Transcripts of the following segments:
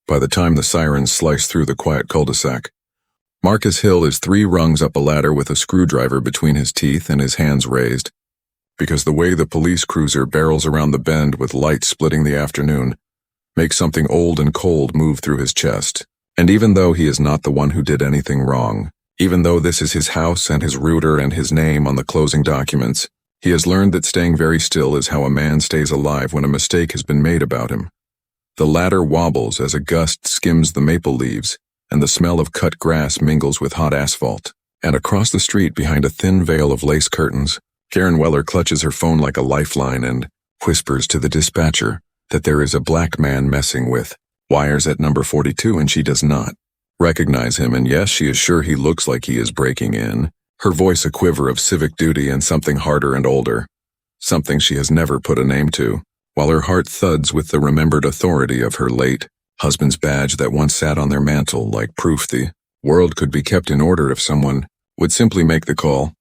by the time the sirens slice through the quiet cul-de-sac. Marcus Hill is 3 rungs up a ladder with a screwdriver between his teeth and his hands raised, because the way the police cruiser barrels around the bend with light splitting the afternoon makes something old and cold move through his chest. And even though he is not the one who did anything wrong, even though this is his house and his rooter and his name on the closing documents, he has learned that staying very still is how a man stays alive when a mistake has been made about him. The ladder wobbles as a gust skims the maple leaves, and the smell of cut grass mingles with hot asphalt. And across the street, behind a thin veil of lace curtains, Karen Weller clutches her phone like a lifeline and whispers to the dispatcher that there is a black man messing with wires at number 42, and she does not recognize him, and yes, she is sure he looks like he is breaking in, her voice a quiver of civic duty and something harder and older, something she has never put a name to, while her heart thuds with the remembered authority of her late husband's badge that once sat on their mantle like proof the world could be kept in order if someone would simply make the call.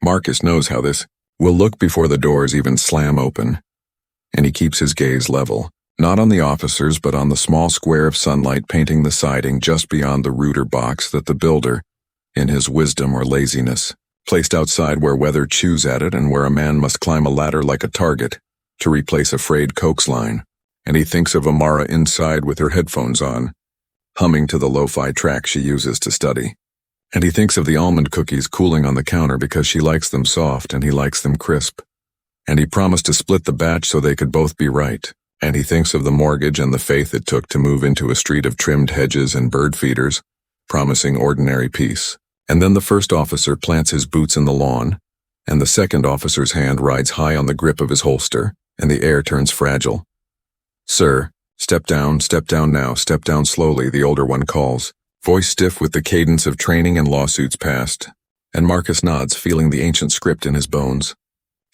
Marcus knows how this will look before the doors even slam open, and he keeps his gaze level, not on the officers but on the small square of sunlight painting the siding just beyond the rooter box that the builder, in his wisdom or laziness, placed outside where weather chews at it and where a man must climb a ladder like a target to replace a frayed coax line. And he thinks of Amara inside with her headphones on, humming to the lo-fi track she uses to study. And he thinks of the almond cookies cooling on the counter because she likes them soft and he likes them crisp. And he promised to split the batch so they could both be right. And he thinks of the mortgage and the faith it took to move into a street of trimmed hedges and bird feeders, promising ordinary peace. And then the first officer plants his boots in the lawn, and the second officer's hand rides high on the grip of his holster, and the air turns fragile. "Sir, step down now, step down slowly," the older one calls, voice stiff with the cadence of training and lawsuits past. And Marcus nods, feeling the ancient script in his bones.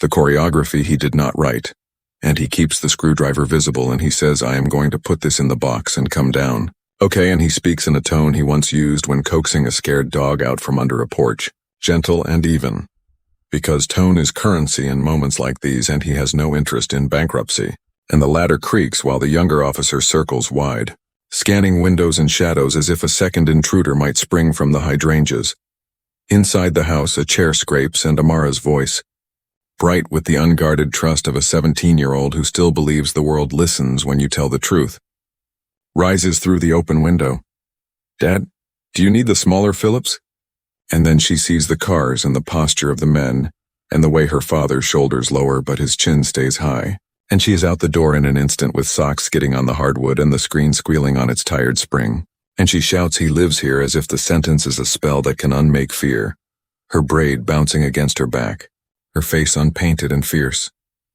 The choreography he did not write. And he keeps the screwdriver visible, and he says, "I am going to put this in the box and come down." Okay, and he speaks in a tone he once used when coaxing a scared dog out from under a porch, gentle and even. Because tone is currency in moments like these, and he has no interest in bankruptcy. And the ladder creaks while the younger officer circles wide, scanning windows and shadows as if a second intruder might spring from the hydrangeas. Inside the house, a chair scrapes, and Amara's voice, bright with the unguarded trust of a 17-year-old who still believes the world listens when you tell the truth, rises through the open window. "Dad, do you need the smaller Phillips?" And then she sees the cars and the posture of the men, and the way her father's shoulders lower but his chin stays high. And she is out the door in an instant with socks skidding on the hardwood and the screen squealing on its tired spring. And she shouts he lives here as if the sentence is a spell that can unmake fear, her braid bouncing against her back, her face unpainted and fierce.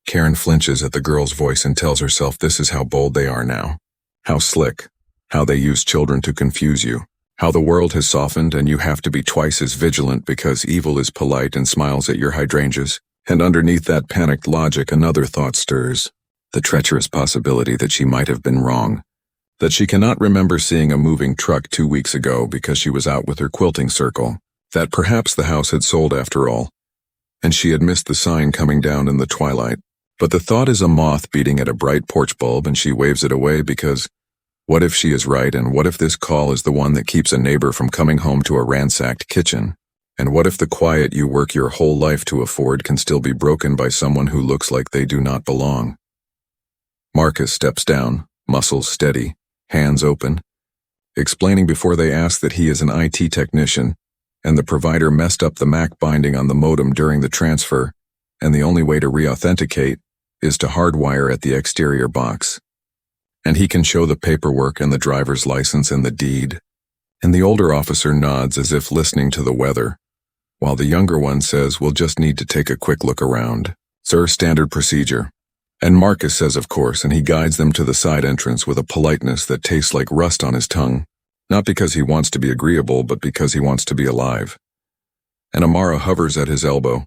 Karen flinches at the girl's voice and tells herself this is how bold they are now. How slick. How they use children to confuse you. How the world has softened and you have to be twice as vigilant because evil is polite and smiles at your hydrangeas. And underneath that panicked logic, another thought stirs. The treacherous possibility that she might have been wrong. That she cannot remember seeing a moving truck 2 weeks ago because she was out with her quilting circle. That perhaps the house had sold after all, and she had missed the sign coming down in the twilight. But the thought is a moth beating at a bright porch bulb, and she waves it away because what if she is right, and what if this call is the one that keeps a neighbor from coming home to a ransacked kitchen? And what if the quiet you work your whole life to afford can still be broken by someone who looks like they do not belong? Marcus steps down, muscles steady, hands open, explaining before they ask that he is an IT technician, and the provider messed up the MAC binding on the modem during the transfer, and the only way to re-authenticate is to hardwire at the exterior box. And he can show the paperwork and the driver's license and the deed. And the older officer nods as if listening to the weather, while the younger one says, "We'll just need to take a quick look around. Sir, standard procedure." And Marcus says of course, and he guides them to the side entrance with a politeness that tastes like rust on his tongue, not because he wants to be agreeable, but because he wants to be alive. And Amara hovers at his elbow,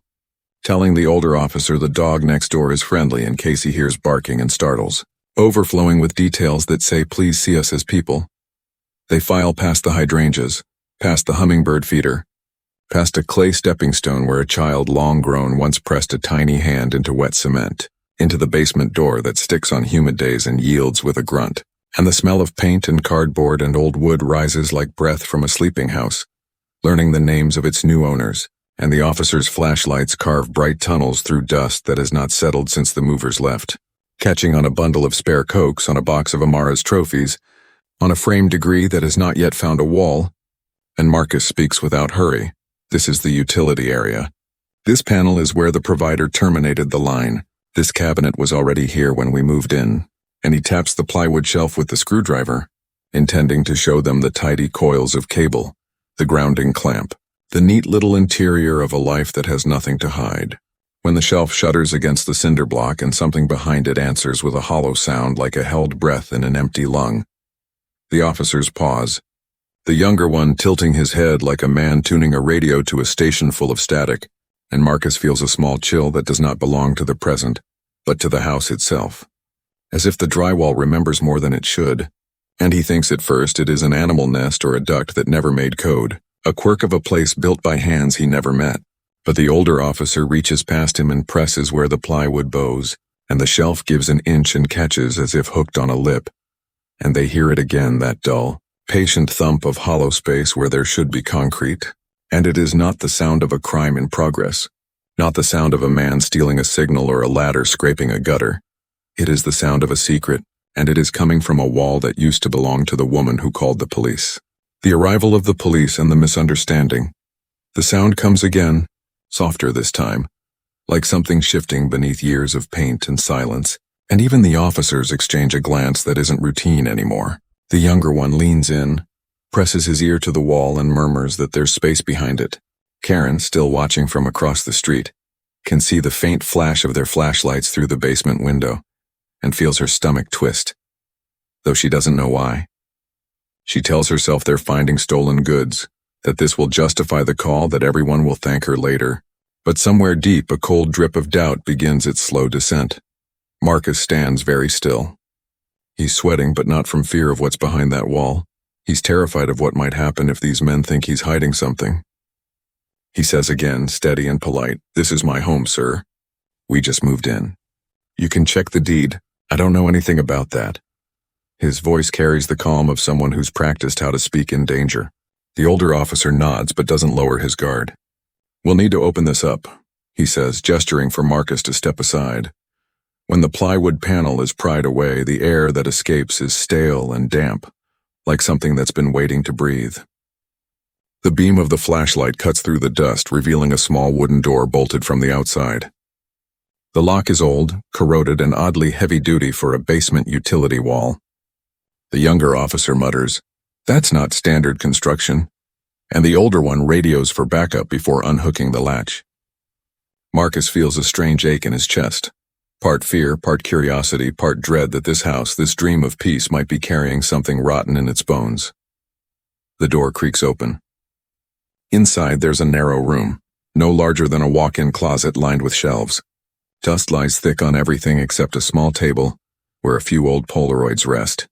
telling the older officer the dog next door is friendly in case he hears barking and startles, overflowing with details that say please see us as people. They file past the hydrangeas, past the hummingbird feeder, past a clay stepping stone where a child long grown once pressed a tiny hand into wet cement, into the basement door that sticks on humid days and yields with a grunt. and the smell of paint and cardboard and old wood rises like breath from a sleeping house. Learning the names of its new owners, and the officers' flashlights carve bright tunnels through dust that has not settled since the movers left. Catching on a bundle of spare Cokes, on a box of Amara's trophies, on a framed degree that has not yet found a wall, and Marcus speaks without hurry. This is the utility area. This panel is where the provider terminated the line. This cabinet was already here when we moved in, and he taps the plywood shelf with the screwdriver, intending to show them the tidy coils of cable, the grounding clamp, the neat little interior of a life that has nothing to hide. When the shelf shudders against the cinder block and something behind it answers with a hollow sound like a held breath in an empty lung, the officers pause, the younger one tilting his head like a man tuning a radio to a station full of static, and Marcus feels a small chill that does not belong to the present, but to the house itself. As if the drywall remembers more than it should, and he thinks at first it is an animal nest or a duct that never made code, a quirk of a place built by hands he never met. But the older officer reaches past him and presses where the plywood bows, and the shelf gives an inch and catches as if hooked on a lip. And they hear it again, that dull, patient thump of hollow space where there should be concrete. And it is not the sound of a crime in progress, not the sound of a man stealing a signal or a ladder scraping a gutter. It is the sound of a secret, and it is coming from a wall that used to belong to the woman who called the police. The arrival of the police and the misunderstanding. The sound comes again, softer this time, like something shifting beneath years of paint and silence, and even the officers exchange a glance that isn't routine anymore. The younger one leans in, presses his ear to the wall and murmurs that there's space behind it. Karen, still watching from across the street, can see the faint flash of their flashlights through the basement window, and feels her stomach twist, though she doesn't know why. She tells herself they're finding stolen goods, that this will justify the call, that everyone will thank her later. But somewhere deep, a cold drip of doubt begins its slow descent. Marcus stands very still. He's sweating, but not from fear of what's behind that wall. He's terrified of what might happen if these men think he's hiding something. He says again, steady and polite, "This is my home, sir. We just moved in. You can check the deed. I don't know anything about that." His voice carries the calm of someone who's practiced how to speak in danger. The older officer nods but doesn't lower his guard. "We'll need to open this up," he says, gesturing for Marcus to step aside. When the plywood panel is pried away, the air that escapes is stale and damp, like something that's been waiting to breathe. The beam of the flashlight cuts through the dust, revealing a small wooden door bolted from the outside. The lock is old, corroded, and oddly heavy-duty for a basement utility wall. The younger officer mutters, "That's not standard construction," and the older one radios for backup before unhooking the latch. Marcus feels a strange ache in his chest, part fear, part curiosity, part dread that this house, this dream of peace, might be carrying something rotten in its bones. The door creaks open. Inside there's a narrow room, no larger than a walk-in closet lined with shelves. Dust lies thick on everything except a small table where a few old Polaroids rest,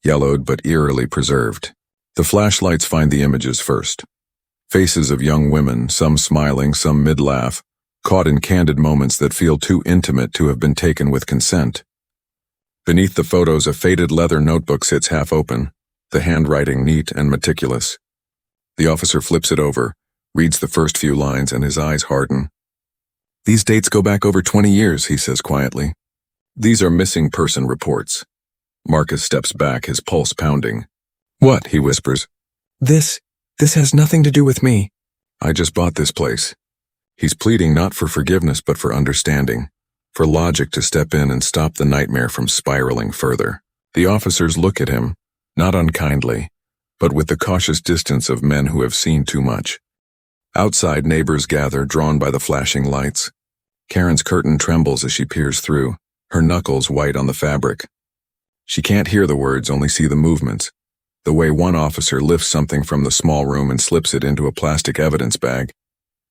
yellowed but eerily preserved. The flashlights find the images first. Faces of young women, some smiling, some mid-laugh, caught in candid moments that feel too intimate to have been taken with consent. Beneath the photos, a faded leather notebook sits half open, the handwriting neat and meticulous. The officer flips it over, reads the first few lines, and his eyes harden. "These dates go back over 20 years, he says quietly. "These are missing person reports." Marcus steps back, his pulse pounding. "What?" he whispers. This has nothing to do with me. I just bought this place." He's pleading not for forgiveness but for understanding, for logic to step in and stop the nightmare from spiraling further. The officers look at him, not unkindly, but with the cautious distance of men who have seen too much. Outside, neighbors gather, drawn by the flashing lights. Karen's curtain trembles as she peers through, her knuckles white on the fabric. She can't hear the words, only see the movements, the way one officer lifts something from the small room and slips it into a plastic evidence bag,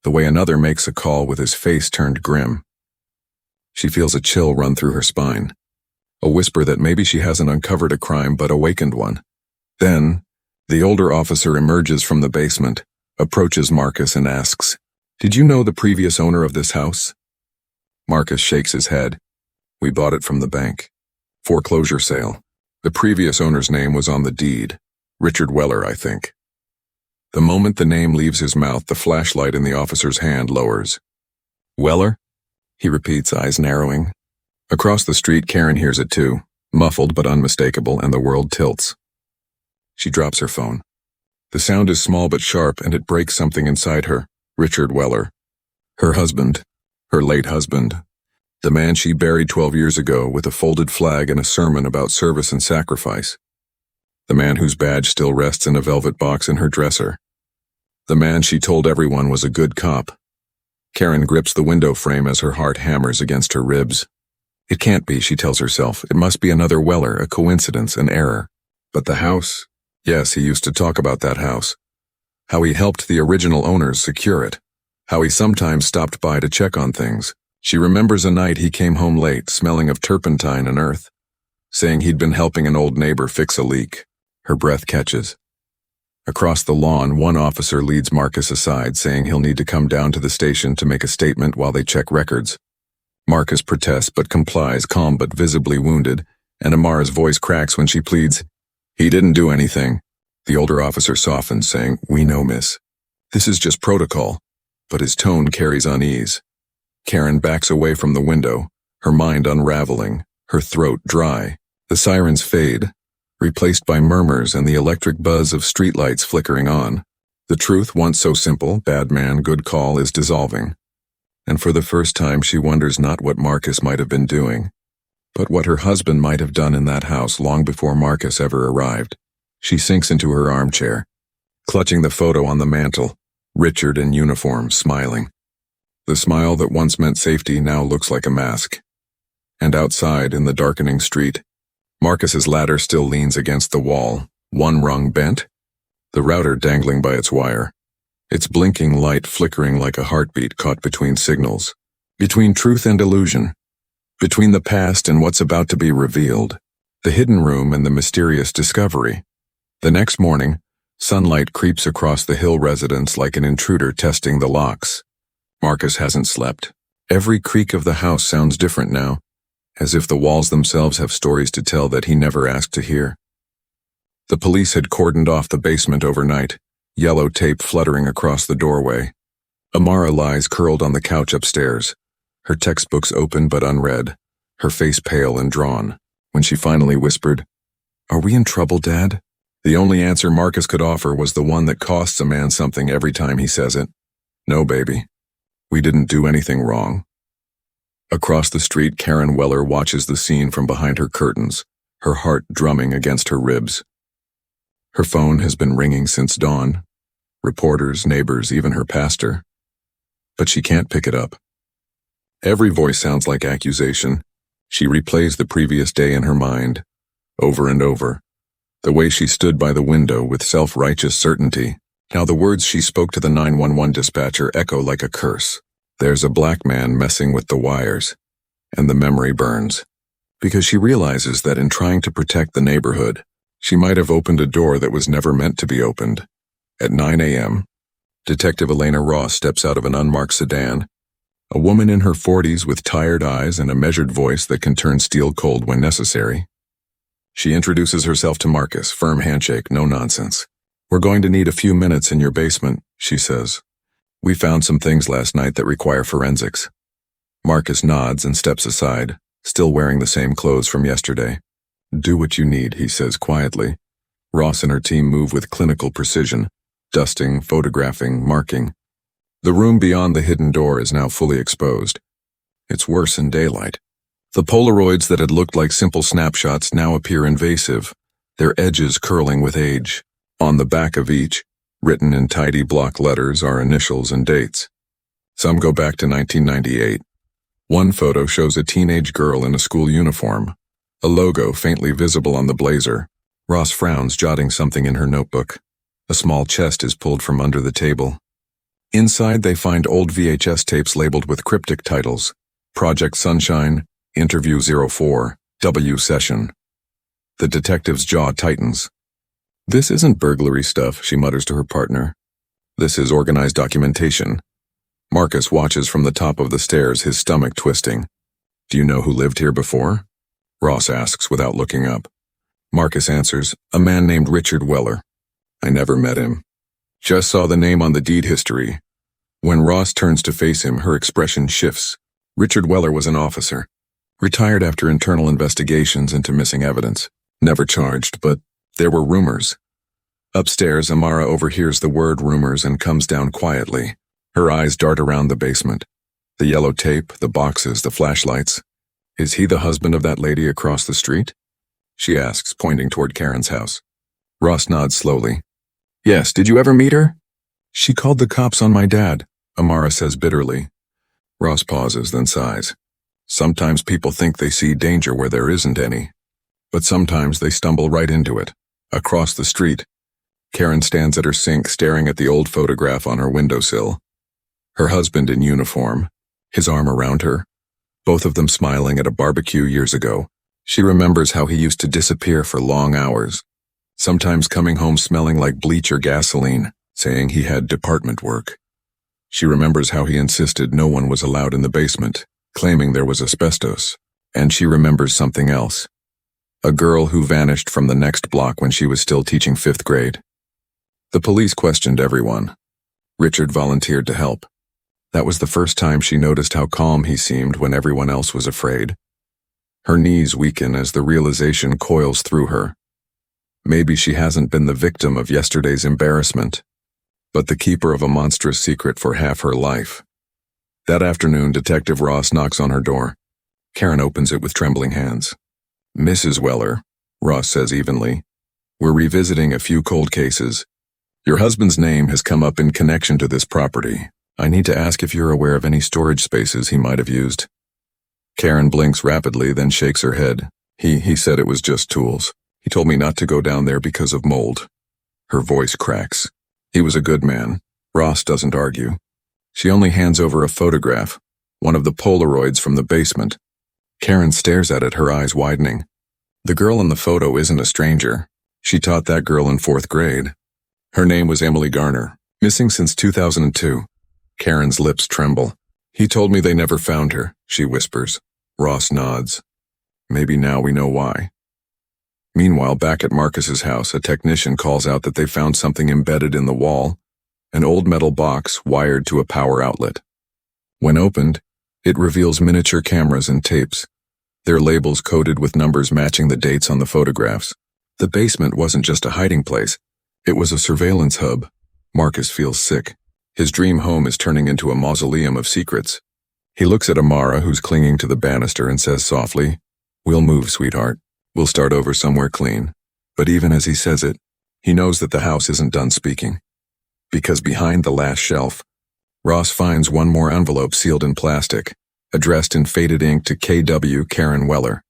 the way another makes a call with his face turned grim. She feels a chill run through her spine, a whisper that maybe she hasn't uncovered a crime but awakened one. Then, the older officer emerges from the basement, approaches Marcus and asks, "Did you know the previous owner of this house?" Marcus shakes his head. "We bought it from the bank. Foreclosure sale." The previous owner's name was on the deed. Richard Weller, I think. The moment the name leaves his mouth, the flashlight in the officer's hand lowers. Weller? He repeats, eyes narrowing. Across the street, Karen hears it too, muffled but unmistakable, and the world tilts. She drops her phone. The sound is small but sharp, and it breaks something inside her. Richard Weller. Her husband. Her late husband. The man she buried 12 years ago with a folded flag and a sermon about service and sacrifice. The man whose badge still rests in a velvet box in her dresser. The man she told everyone was a good cop. Karen grips the window frame as her heart hammers against her ribs. It can't be, she tells herself. It must be another Weller, a coincidence, an error. But the house? Yes, he used to talk about that house. How he helped the original owners secure it. How he sometimes stopped by to check on things. She remembers a night he came home late, smelling of turpentine and earth, saying he'd been helping an old neighbor fix a leak. Her breath catches. Across the lawn, one officer leads Marcus aside, saying he'll need to come down to the station to make a statement while they check records. Marcus protests but complies, calm but visibly wounded, and Amara's voice cracks when she pleads, "He didn't do anything." The older officer softens, saying, "We know, miss. This is just protocol." But his tone carries unease. Karen backs away from the window, her mind unraveling, her throat dry. The sirens fade, replaced by murmurs and the electric buzz of streetlights flickering on. The truth, once so simple, bad man, good call, is dissolving. And for the first time she wonders not what Marcus might have been doing, but what her husband might have done in that house long before Marcus ever arrived. She sinks into her armchair, clutching the photo on the mantel, Richard in uniform, smiling. The smile that once meant safety now looks like a mask. And outside, in the darkening street, Marcus's ladder still leans against the wall, one rung bent, the router dangling by its wire, its blinking light flickering like a heartbeat caught between signals, between truth and illusion, between the past and what's about to be revealed, the hidden room and the mysterious discovery. The next morning, sunlight creeps across the Hill residence like an intruder testing the locks. Marcus hasn't slept. Every creak of the house sounds different now, as if the walls themselves have stories to tell that he never asked to hear. The police had cordoned off the basement overnight, yellow tape fluttering across the doorway. Amara lies curled on the couch upstairs, her textbooks open but unread, her face pale and drawn. When she finally whispered, "Are we in trouble, Dad?" The only answer Marcus could offer was the one that costs a man something every time he says it. "No, baby. We didn't do anything wrong." Across the street, Karen Weller watches the scene from behind her curtains, her heart drumming against her ribs. Her phone has been ringing since dawn. Reporters, neighbors, even her pastor. But she can't pick it up. Every voice sounds like accusation. She replays the previous day in her mind, over and over. The way she stood by the window with self-righteous certainty. Now the words she spoke to the 911 dispatcher echo like a curse. There's a black man messing with the wires. And the memory burns. Because she realizes that in trying to protect the neighborhood, she might have opened a door that was never meant to be opened. At 9 a.m., Detective Elena Ross steps out of an unmarked sedan, a woman in her 40s with tired eyes and a measured voice that can turn steel cold when necessary. She introduces herself to Marcus, firm handshake, no nonsense. "We're going to need a few minutes in your basement," she says. "We found some things last night that require forensics." Marcus nods and steps aside, still wearing the same clothes from yesterday. "Do what you need," he says quietly. Ross and her team move with clinical precision, dusting, photographing, marking. The room beyond the hidden door is now fully exposed. It's worse in daylight. The Polaroids that had looked like simple snapshots now appear invasive, their edges curling with age. On the back of each, written in tidy block letters, are initials and dates. Some go back to 1998. One photo shows a teenage girl in a school uniform, a logo faintly visible on the blazer. Ross frowns, jotting something in her notebook. A small chest is pulled from under the table. Inside, they find old VHS tapes labeled with cryptic titles: Project Sunshine, Interview 04, W Session. The detective's jaw tightens. "This isn't burglary stuff," she mutters to her partner. "This is organized documentation." Marcus watches from the top of the stairs, his stomach twisting. "Do you know who lived here before?" Ross asks without looking up. Marcus answers, "A man named Richard Weller. I never met him. Just saw the name on the deed history." When Ross turns to face him, her expression shifts. Richard Weller was an officer, retired after internal investigations into missing evidence. Never charged, but there were rumors. Upstairs, Amara overhears the word rumors and comes down quietly. Her eyes dart around the basement. The yellow tape, the boxes, the flashlights. Is he the husband of that lady across the street? She asks, pointing toward Karen's house. Ross nods slowly. Yes, did you ever meet her? She called the cops on my dad, Amara says bitterly. Ross pauses, then sighs. Sometimes people think they see danger where there isn't any. But sometimes they stumble right into it. Across the street, Karen stands at her sink staring at the old photograph on her windowsill. Her husband in uniform, his arm around her, both of them smiling at a barbecue years ago. She remembers how he used to disappear for long hours, sometimes coming home smelling like bleach or gasoline, saying he had department work. She remembers how he insisted no one was allowed in the basement, claiming there was asbestos. And she remembers something else. A girl who vanished from the next block when she was still teaching 5th grade. The police questioned everyone. Richard volunteered to help. That was the first time she noticed how calm he seemed when everyone else was afraid. Her knees weaken as the realization coils through her. Maybe she hasn't been the victim of yesterday's embarrassment, but the keeper of a monstrous secret for half her life. That afternoon, Detective Ross knocks on her door. Karen opens it with trembling hands. "Mrs. Weller," Ross says evenly, "we're revisiting a few cold cases. Your husband's name has come up in connection to this property. I need to ask if you're aware of any storage spaces he might have used." Karen blinks rapidly, then shakes her head. He said it was just tools. He told me not to go down there because of mold. Her voice cracks. He was a good man. Ross doesn't argue. She only hands over a photograph, one of the Polaroids from the basement. Karen stares at it, her eyes widening. The girl in the photo isn't a stranger. She taught that girl in 4th grade. Her name was Emily Garner, missing since 2002. Karen's lips tremble. "He told me they never found her," she whispers. Ross nods. "Maybe now we know why." Meanwhile, back at Marcus's house, a technician calls out that they found something embedded in the wall, an old metal box wired to a power outlet. When opened, it reveals miniature cameras and tapes, their labels coded with numbers matching the dates on the photographs. The basement wasn't just a hiding place, it was a surveillance hub. Marcus feels sick. His dream home is turning into a mausoleum of secrets. He looks at Amara, who's clinging to the banister, and says softly, "We'll move, sweetheart. We'll start over somewhere clean." But even as he says it, he knows that the house isn't done speaking. Because behind the last shelf, Ross finds one more envelope sealed in plastic, addressed in faded ink to K.W. Karen Weller.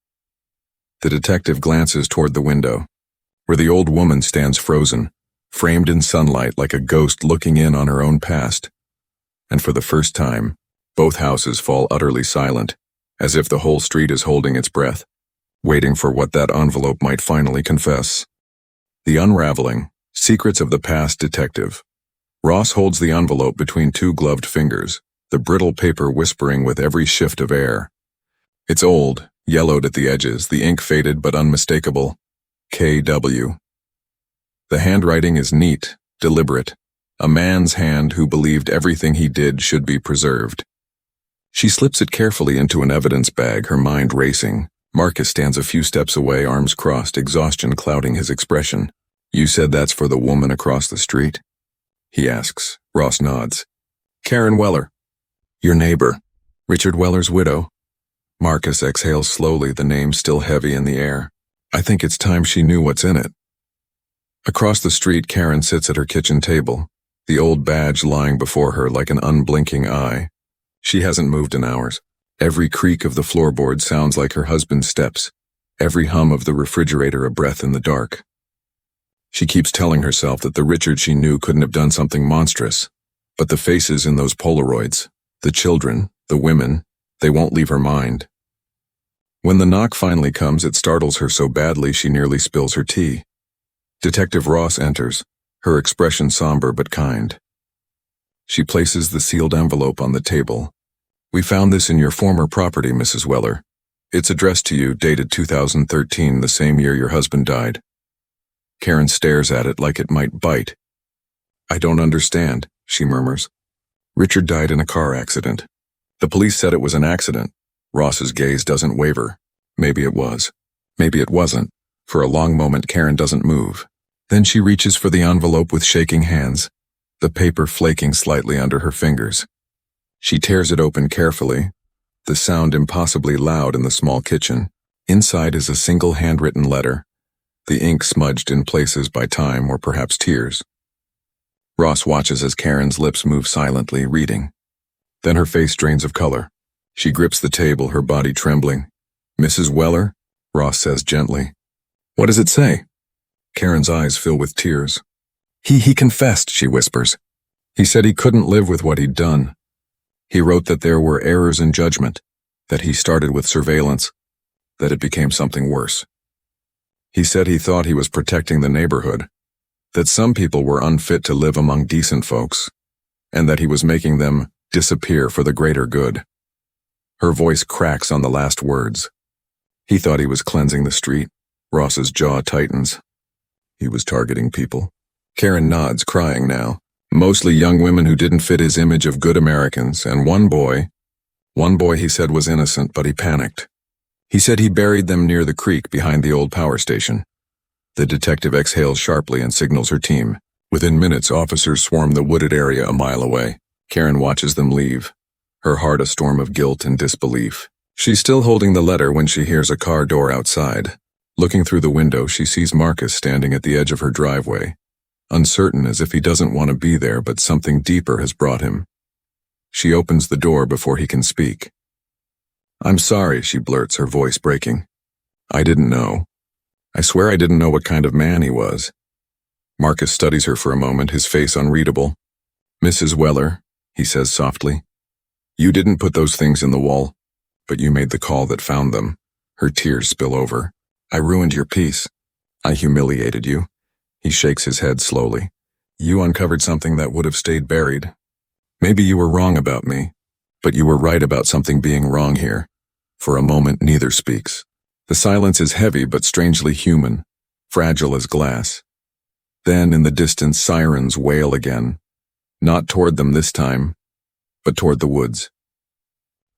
The detective glances toward the window, where the old woman stands frozen, framed in sunlight like a ghost looking in on her own past. And for the first time, both houses fall utterly silent, as if the whole street is holding its breath, waiting for what that envelope might finally confess. The Unraveling, Secrets of the Past Detective. Ross holds the envelope between two gloved fingers, the brittle paper whispering with every shift of air. It's old, yellowed at the edges, the ink faded but unmistakable. K.W. The handwriting is neat, deliberate. A man's hand who believed everything he did should be preserved. She slips it carefully into an evidence bag, her mind racing. Marcus stands a few steps away, arms crossed, exhaustion clouding his expression. "You said that's for the woman across the street?" he asks. Ross nods. "Karen Weller. Your neighbor. Richard Weller's widow." Marcus exhales slowly, the name still heavy in the air. "I think it's time she knew what's in it." Across the street, Karen sits at her kitchen table, the old badge lying before her like an unblinking eye. She hasn't moved in hours. Every creak of the floorboard sounds like her husband's steps, every hum of the refrigerator a breath in the dark. She keeps telling herself that the Richard she knew couldn't have done something monstrous, but the faces in those Polaroids, the children, the women, they won't leave her mind. When the knock finally comes, it startles her so badly she nearly spills her tea. Detective Ross enters, her expression somber but kind. She places the sealed envelope on the table. "We found this in your former property, Mrs. Weller. It's addressed to you, dated 2013, the same year your husband died. Karen stares at it like it might bite. I don't understand, she murmurs. Richard died in a car accident. The police said it was an accident. Ross's gaze doesn't waver. Maybe it was. Maybe it wasn't. For a long moment, Karen doesn't move. Then she reaches for the envelope with shaking hands, the paper flaking slightly under her fingers. She tears it open carefully, the sound impossibly loud in the small kitchen. Inside is a single handwritten letter, the ink smudged in places by time or perhaps tears. Ross watches as Karen's lips move silently, reading. Then her face drains of color. She grips the table, her body trembling. Mrs. Weller? Ross says gently. What does it say? Karen's eyes fill with tears. He confessed, she whispers. He said he couldn't live with what he'd done. He wrote that there were errors in judgment, that he started with surveillance, that it became something worse. He said he thought he was protecting the neighborhood, that some people were unfit to live among decent folks, and that he was making them disappear for the greater good. Her voice cracks on the last words. He thought he was cleansing the street. Ross's jaw tightens. He was targeting people. Karen nods, crying now. Mostly young women who didn't fit his image of good Americans, and one boy he said was innocent, but he panicked. He said he buried them near the creek behind the old power station. The detective exhales sharply and signals her team. Within minutes, officers swarm the wooded area a mile away. Karen watches them leave, her heart a storm of guilt and disbelief. She's still holding the letter when she hears a car door outside. Looking through the window, she sees Marcus standing at the edge of her driveway, uncertain as if he doesn't want to be there, but something deeper has brought him. She opens the door before he can speak. I'm sorry, she blurts, her voice breaking. I didn't know. I swear I didn't know what kind of man he was. Marcus studies her for a moment, his face unreadable. Mrs. Weller, he says softly, you didn't put those things in the wall, but you made the call that found them. Her tears spill over. I ruined your peace. I humiliated you. He shakes his head slowly. You uncovered something that would have stayed buried. Maybe you were wrong about me, but you were right about something being wrong here. For a moment, neither speaks. The silence is heavy but strangely human, fragile as glass. Then, in the distance, sirens wail again. Not toward them this time, but toward the woods.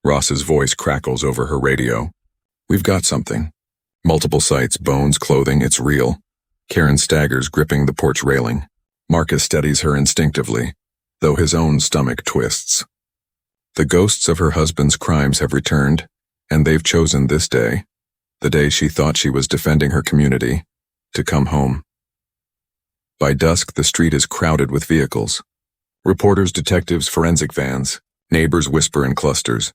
Ross's voice crackles over her radio. We've got something. Multiple sites, bones, clothing, it's real. Karen staggers, gripping the porch railing. Marcus steadies her instinctively, though his own stomach twists. The ghosts of her husband's crimes have returned, and they've chosen this day, the day she thought she was defending her community, to come home. By dusk, the street is crowded with vehicles. Reporters, detectives, forensic vans. Neighbors whisper in clusters,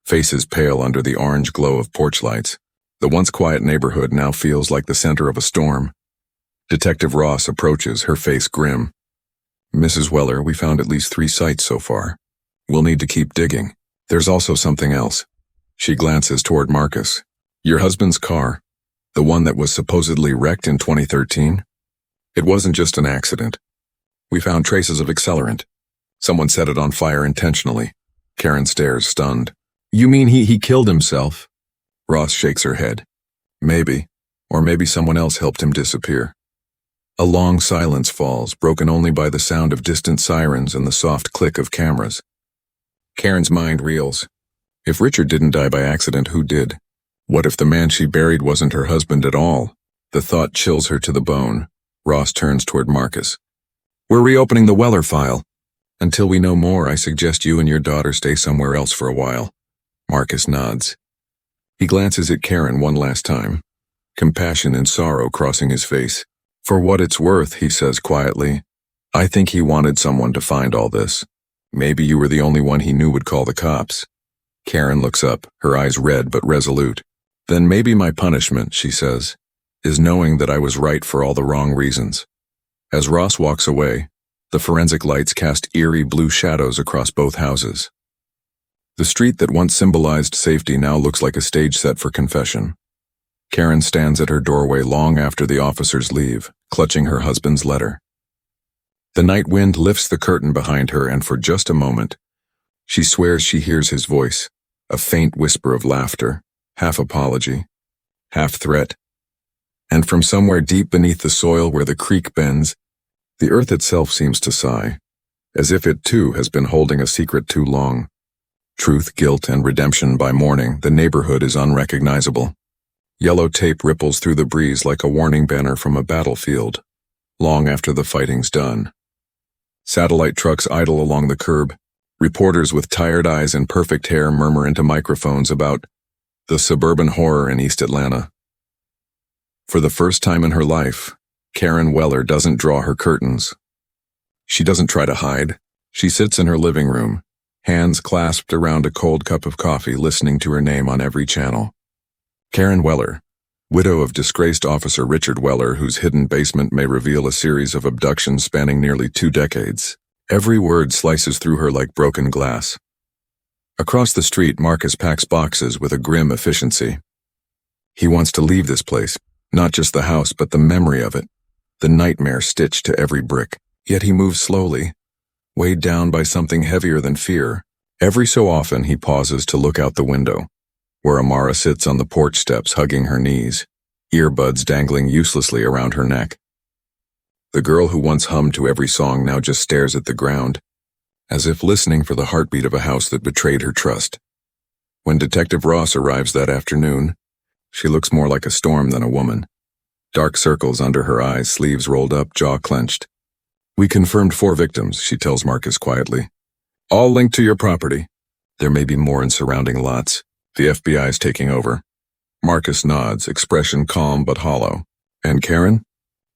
faces pale under the orange glow of porch lights. The once quiet neighborhood now feels like the center of a storm. Detective Ross approaches, her face grim. Mrs. Weller, we found at least 3 sites so far. We'll need to keep digging. There's also something else. She glances toward Marcus. Your husband's car, the one that was supposedly wrecked in 2013? It wasn't just an accident. We found traces of accelerant. Someone set it on fire intentionally. Karen stares, stunned. You mean he killed himself? Ross shakes her head. Maybe, or maybe someone else helped him disappear. A long silence falls, broken only by the sound of distant sirens and the soft click of cameras. Karen's mind reels. If Richard didn't die by accident, who did? What if the man she buried wasn't her husband at all? The thought chills her to the bone. Ross turns toward Marcus. We're reopening the Weller file. Until we know more, I suggest you and your daughter stay somewhere else for a while. Marcus nods. He glances at Karen one last time, compassion and sorrow crossing his face. For what it's worth, he says quietly, I think he wanted someone to find all this. Maybe you were the only one he knew would call the cops. Karen looks up, her eyes red but resolute. Then maybe my punishment, she says, is knowing that I was right for all the wrong reasons. As Ross walks away, the forensic lights cast eerie blue shadows across both houses. The street that once symbolized safety now looks like a stage set for confession. Karen stands at her doorway long after the officers leave, clutching her husband's letter. The night wind lifts the curtain behind her, and for just a moment, she swears she hears his voice, a faint whisper of laughter, half apology, half threat. And from somewhere deep beneath the soil where the creek bends, the earth itself seems to sigh, as if it too has been holding a secret too long. Truth, guilt, and redemption by morning, the neighborhood is unrecognizable. Yellow tape ripples through the breeze like a warning banner from a battlefield, long after the fighting's done. Satellite trucks idle along the curb. Reporters with tired eyes and perfect hair murmur into microphones about the suburban horror in East Atlanta. For the first time in her life, Karen Weller doesn't draw her curtains. She doesn't try to hide. She sits in her living room, hands clasped around a cold cup of coffee, listening to her name on every channel. Karen Weller, widow of disgraced Officer Richard Weller, whose hidden basement may reveal a series of abductions spanning nearly 2 decades. Every word slices through her like broken glass. Across the street, Marcus packs boxes with a grim efficiency. He wants to leave this place, not just the house, but the memory of it, the nightmare stitched to every brick. Yet he moves slowly, weighed down by something heavier than fear. Every so often he pauses to look out the window, where Amara sits on the porch steps hugging her knees, earbuds dangling uselessly around her neck. The girl who once hummed to every song now just stares at the ground, as if listening for the heartbeat of a house that betrayed her trust. When Detective Ross arrives that afternoon, she looks more like a storm than a woman. Dark circles under her eyes, sleeves rolled up, jaw clenched. "We confirmed 4 victims," she tells Marcus quietly. "All linked to your property. There may be more in surrounding lots. The FBI is taking over." Marcus nods, expression calm but hollow. "And Karen?"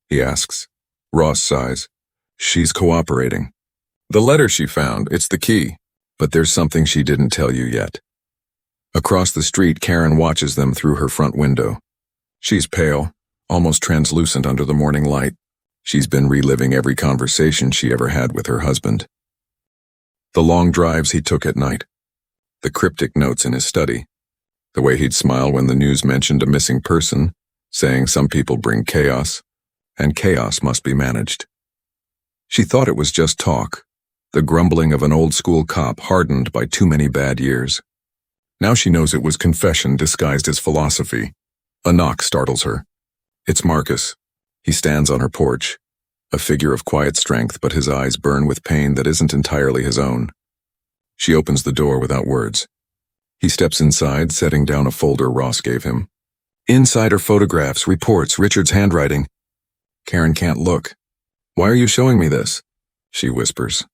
he asks. Ross sighs. "She's cooperating. The letter she found, it's the key. But there's something she didn't tell you yet." Across the street, Karen watches them through her front window. She's pale, almost translucent under the morning light. She's been reliving every conversation she ever had with her husband. The long drives he took at night. The cryptic notes in his study. The way he'd smile when the news mentioned a missing person, saying some people bring chaos, and chaos must be managed. She thought it was just talk, the grumbling of an old-school cop hardened by too many bad years. Now she knows it was confession disguised as philosophy. A knock startles her. It's Marcus. He stands on her porch, a figure of quiet strength, but his eyes burn with pain that isn't entirely his own. She opens the door without words. He steps inside, setting down a folder Ross gave him. Inside are photographs, reports, Richard's handwriting. Karen can't look. "Why are you showing me this?" she whispers.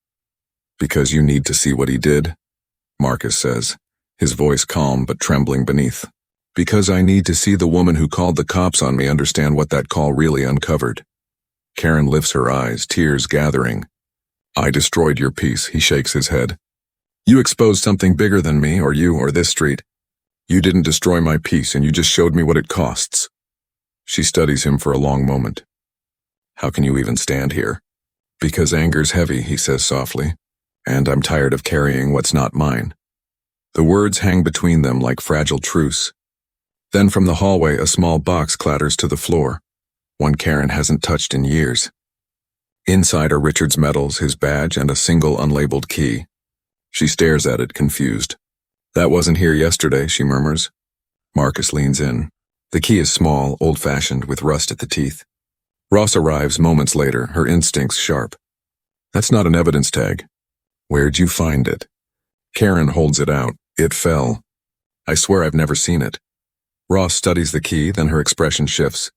"Because you need to see what he did," Marcus says, his voice calm but trembling beneath. "Because I need to see the woman who called the cops on me understand what that call really uncovered." Karen lifts her eyes, tears gathering. "I destroyed your peace," he shakes his head. "You exposed something bigger than me, or you, or this street. You didn't destroy my peace, and you just showed me what it costs." She studies him for a long moment. "How can you even stand here?" "Because anger's heavy," he says softly, "and I'm tired of carrying what's not mine." The words hang between them like fragile truce. Then from the hallway, a small box clatters to the floor, one Karen hasn't touched in years. Inside are Richard's medals, his badge, and a single unlabeled key. She stares at it, confused. "That wasn't here yesterday," she murmurs. Marcus leans in. The key is small, old-fashioned, with rust at the teeth. Ross arrives moments later, her instincts sharp. "That's not an evidence tag." "Where'd you find it?" Karen holds it out. "It fell. I swear I've never seen it." Ross studies the key, then her expression shifts.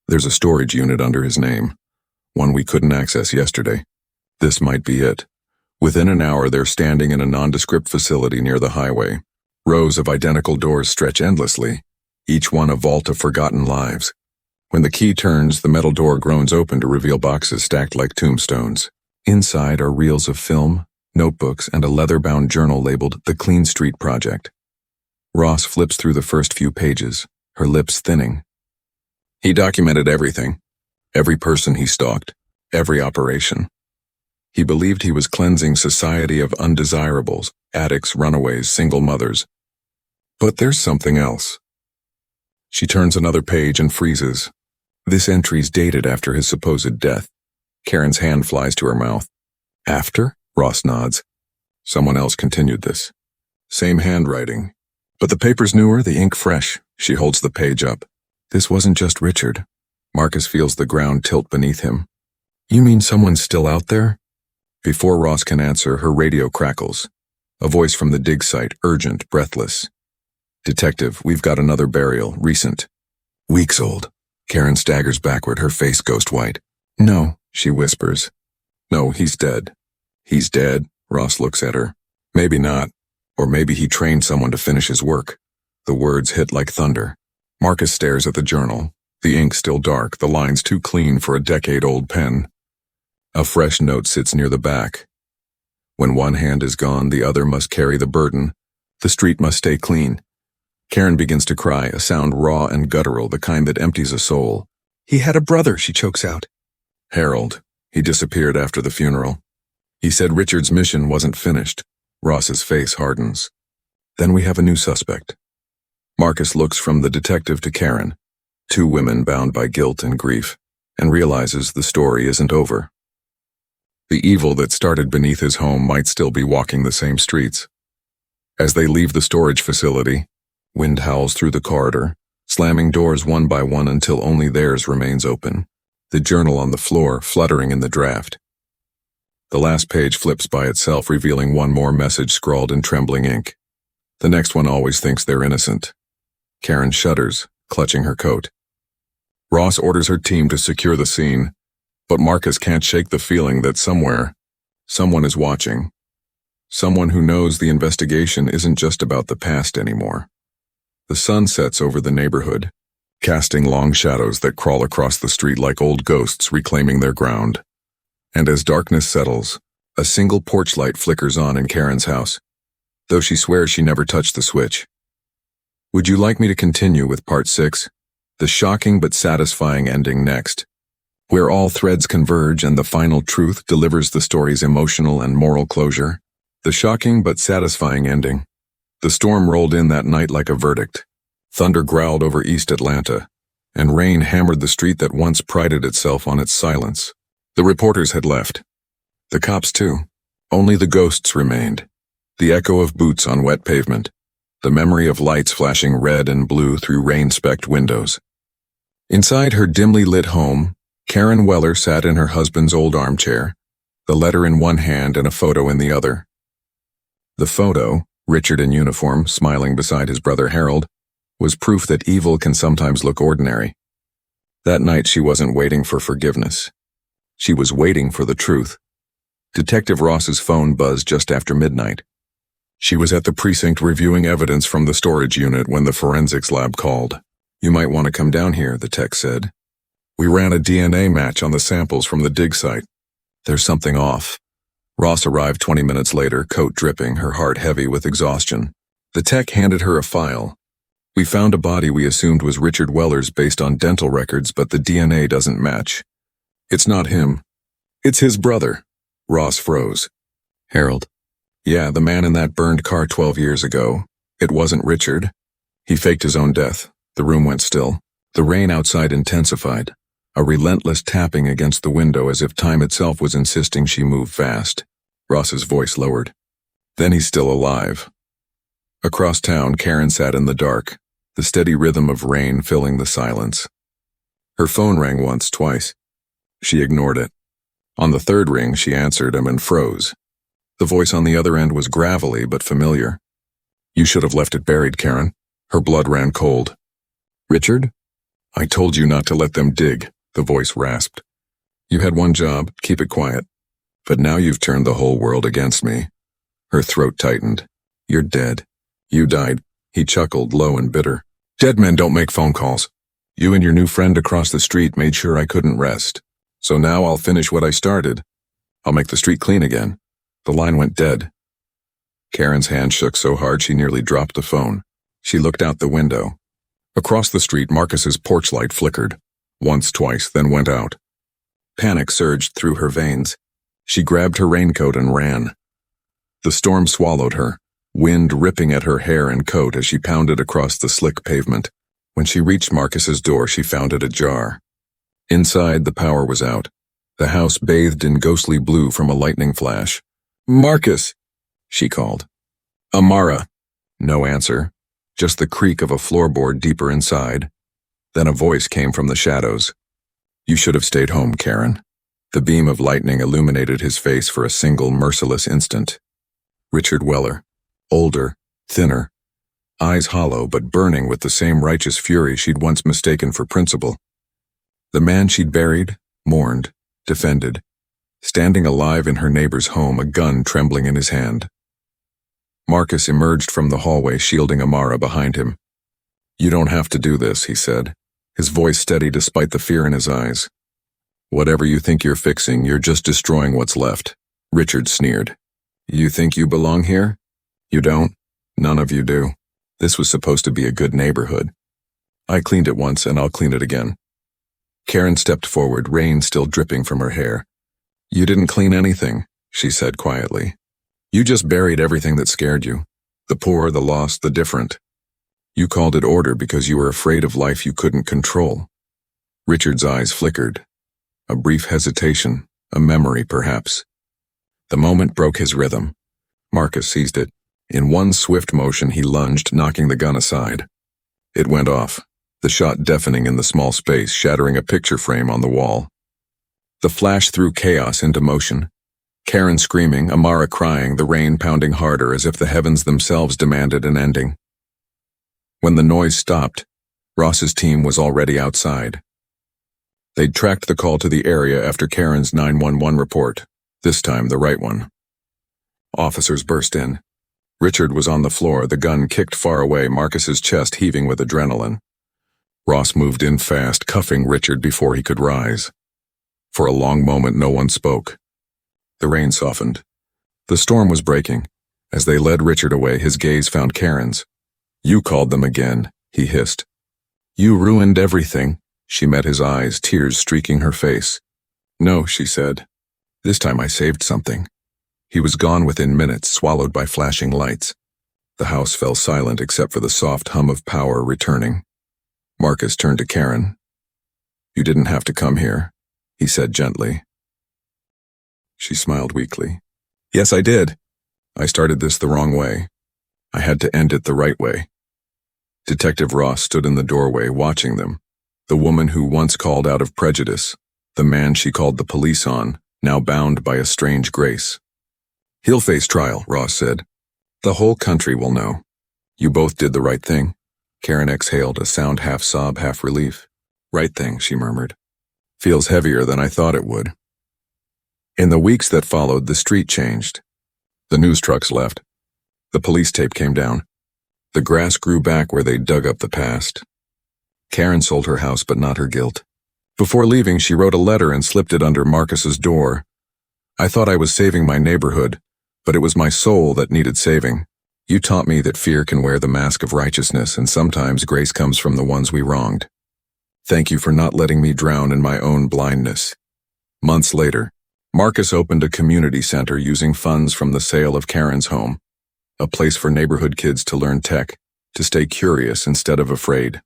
"There's a storage unit under his name, one we couldn't access yesterday. This might be it." Within an hour, they're standing in a nondescript facility near the highway. Rows of identical doors stretch endlessly, each one a vault of forgotten lives. When the key turns, the metal door groans open to reveal boxes stacked like tombstones. Inside are reels of film, notebooks, and a leather-bound journal labeled The Clean Street Project. Ross flips through the first few pages, her lips thinning. He documented everything, every person he stalked, every operation. He believed he was cleansing society of undesirables, addicts, runaways, single mothers. But there's something else. She turns another page and freezes. This entry's dated after his supposed death. Karen's hand flies to her mouth. "After?" Ross nods. Someone else continued this. Same handwriting. But the paper's newer, the ink fresh. She holds the page up. This wasn't just Richard. Marcus feels the ground tilt beneath him. You mean someone's still out there? Before Ross can answer, her radio crackles. A voice from the dig site, urgent, breathless. Detective, we've got another burial, recent. Weeks old. Karen staggers backward, her face ghost white. No, she whispers. No, he's dead. He's dead, Ross looks at her. Maybe not. Or maybe he trained someone to finish his work. The words hit like thunder. Marcus stares at the journal. The ink still dark, the lines too clean for a decade-old pen. A fresh note sits near the back. When one hand is gone, the other must carry the burden. The street must stay clean. Karen begins to cry, a sound raw and guttural, the kind that empties a soul. He had a brother, she chokes out. Harold. He disappeared after the funeral. He said Richard's mission wasn't finished. Ross's face hardens. Then we have a new suspect. Marcus looks from the detective to Karen, two women bound by guilt and grief, and realizes the story isn't over. The evil that started beneath his home might still be walking the same streets. As they leave the storage facility, wind howls through the corridor, slamming doors one by one until only theirs remains open, the journal on the floor fluttering in the draft. The last page flips by itself, revealing one more message scrawled in trembling ink. The next one always thinks they're innocent. Karen shudders, clutching her coat. Ross orders her team to secure the scene, but Marcus can't shake the feeling that somewhere, someone is watching. Someone who knows the investigation isn't just about the past anymore. The sun sets over the neighborhood, casting long shadows that crawl across the street like old ghosts reclaiming their ground. And as darkness settles, a single porch light flickers on in Karen's house, though she swears she never touched the switch. Would you like me to continue with part 6? The shocking but satisfying ending next, where all threads converge and the final truth delivers the story's emotional and moral closure. The shocking but satisfying ending. The storm rolled in that night like a verdict. Thunder growled over East Atlanta, and rain hammered the street that once prided itself on its silence. The reporters had left. The cops too. Only the ghosts remained. The echo of boots on wet pavement. The memory of lights flashing red and blue through rain-specked windows. Inside her dimly lit home, Karen Weller sat in her husband's old armchair, the letter in one hand and a photo in the other. The photo, Richard in uniform, smiling beside his brother Harold, was proof that evil can sometimes look ordinary. That night she wasn't waiting for forgiveness. She was waiting for the truth. Detective Ross's phone buzzed just after midnight. She was at the precinct reviewing evidence from the storage unit when the forensics lab called. You might want to come down here, the tech said. We ran a DNA match on the samples from the dig site. There's something off. Ross arrived 20 minutes later, coat dripping, her heart heavy with exhaustion. The tech handed her a file. We found a body we assumed was Richard Weller's based on dental records, but the DNA doesn't match. It's not him. It's his brother. Ross froze. Harold. Yeah, the man in that burned car 12 years ago. It wasn't Richard. He faked his own death. The room went still. The rain outside intensified. A relentless tapping against the window as if time itself was insisting she move fast. Ross's voice lowered. Then he's still alive. Across town, Karen sat in the dark, the steady rhythm of rain filling the silence. Her phone rang once, twice. She ignored it. On the third ring, she answered him and froze. The voice on the other end was gravelly but familiar. You should have left it buried, Karen. Her blood ran cold. Richard? I told you not to let them dig, the voice rasped. You had one job, keep it quiet. But now you've turned the whole world against me. Her throat tightened. You're dead. You died. He chuckled, low and bitter. Dead men don't make phone calls. You and your new friend across the street made sure I couldn't rest. So now I'll finish what I started. I'll make the street clean again. The line went dead. Karen's hand shook so hard she nearly dropped the phone. She looked out the window. Across the street, Marcus's porch light flickered. Once, twice, then went out. Panic surged through her veins. She grabbed her raincoat and ran. The storm swallowed her, wind ripping at her hair and coat as she pounded across the slick pavement. When she reached Marcus's door, she found it ajar. Inside, the power was out. The house bathed in ghostly blue from a lightning flash. Marcus, she called. Amara. No answer. just the creak of a floorboard deeper inside. Then a voice came from the shadows. "You should have stayed home, Karen." The beam of lightning illuminated his face for a single merciless instant. Richard Weller, older, thinner, eyes hollow but burning with the same righteous fury she'd once mistaken for principle. The man she'd buried, mourned, defended, standing alive in her neighbor's home, a gun trembling in his hand. Marcus emerged from the hallway, shielding Amara behind him. "You don't have to do this," he said, his voice steady despite the fear in his eyes. "Whatever you think you're fixing, you're just destroying what's left." Richard sneered. "You think you belong here? You don't. None of you do. This was supposed to be a good neighborhood. I cleaned it once and I'll clean it again." Karen stepped forward, rain still dripping from her hair. "You didn't clean anything," she said quietly. "You just buried everything that scared you. The poor, the lost, the different. You called it order because you were afraid of life you couldn't control." Richard's eyes flickered. A brief hesitation, a memory perhaps. The moment broke his rhythm. Marcus seized it. In one swift motion he lunged, knocking the gun aside. It went off, the shot deafening in the small space, shattering a picture frame on the wall. The flash threw chaos into motion. Karen screaming, Amara crying, the rain pounding harder as if the heavens themselves demanded an ending. When the noise stopped, Ross's team was already outside. They'd tracked the call to the area after Karen's 911 report, this time the right one. Officers burst in. Richard was on the floor, the gun kicked far away, Marcus's chest heaving with adrenaline. Ross moved in fast, cuffing Richard before he could rise. For a long moment no one spoke. The rain softened. The storm was breaking. As they led Richard away, his gaze found Karen's. "You called them again," he hissed. "You ruined everything." She met his eyes, tears streaking her face. "No," she said. "This time I saved something." He was gone within minutes, swallowed by flashing lights. The house fell silent except for the soft hum of power returning. Marcus turned to Karen. "You didn't have to come here," he said gently. She smiled weakly. "Yes, I did. I started this the wrong way. I had to end it the right way." Detective Ross stood in the doorway watching them. The woman who once called out of prejudice, the man she called the police on, now bound by a strange grace. "He'll face trial," Ross said. "The whole country will know. You both did the right thing." Karen exhaled, a sound half sob, half relief. "Right thing," she murmured. "Feels heavier than I thought it would." In the weeks that followed, the street changed. The news trucks left. The police tape came down. The grass grew back where they dug up the past. Karen sold her house but not her guilt. Before leaving, she wrote a letter and slipped it under Marcus's door. "I thought I was saving my neighborhood, but it was my soul that needed saving. You taught me that fear can wear the mask of righteousness, and sometimes grace comes from the ones we wronged. Thank you for not letting me drown in my own blindness." Months later, Marcus opened a community center using funds from the sale of Karen's home, a place for neighborhood kids to learn tech, to stay curious instead of afraid.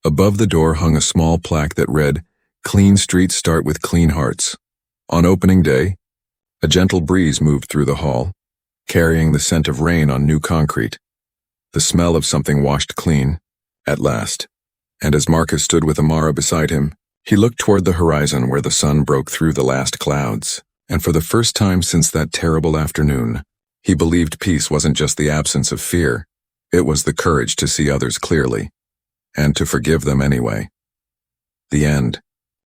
Above the door hung a small plaque that read, "Clean streets start with clean hearts." On opening day, a gentle breeze moved through the hall, carrying the scent of rain on new concrete, the smell of something washed clean, at last. And as Marcus stood with Amara beside him, he looked toward the horizon where the sun broke through the last clouds, and for the first time since that terrible afternoon, he believed peace wasn't just the absence of fear, it was the courage to see others clearly, and to forgive them anyway. The end.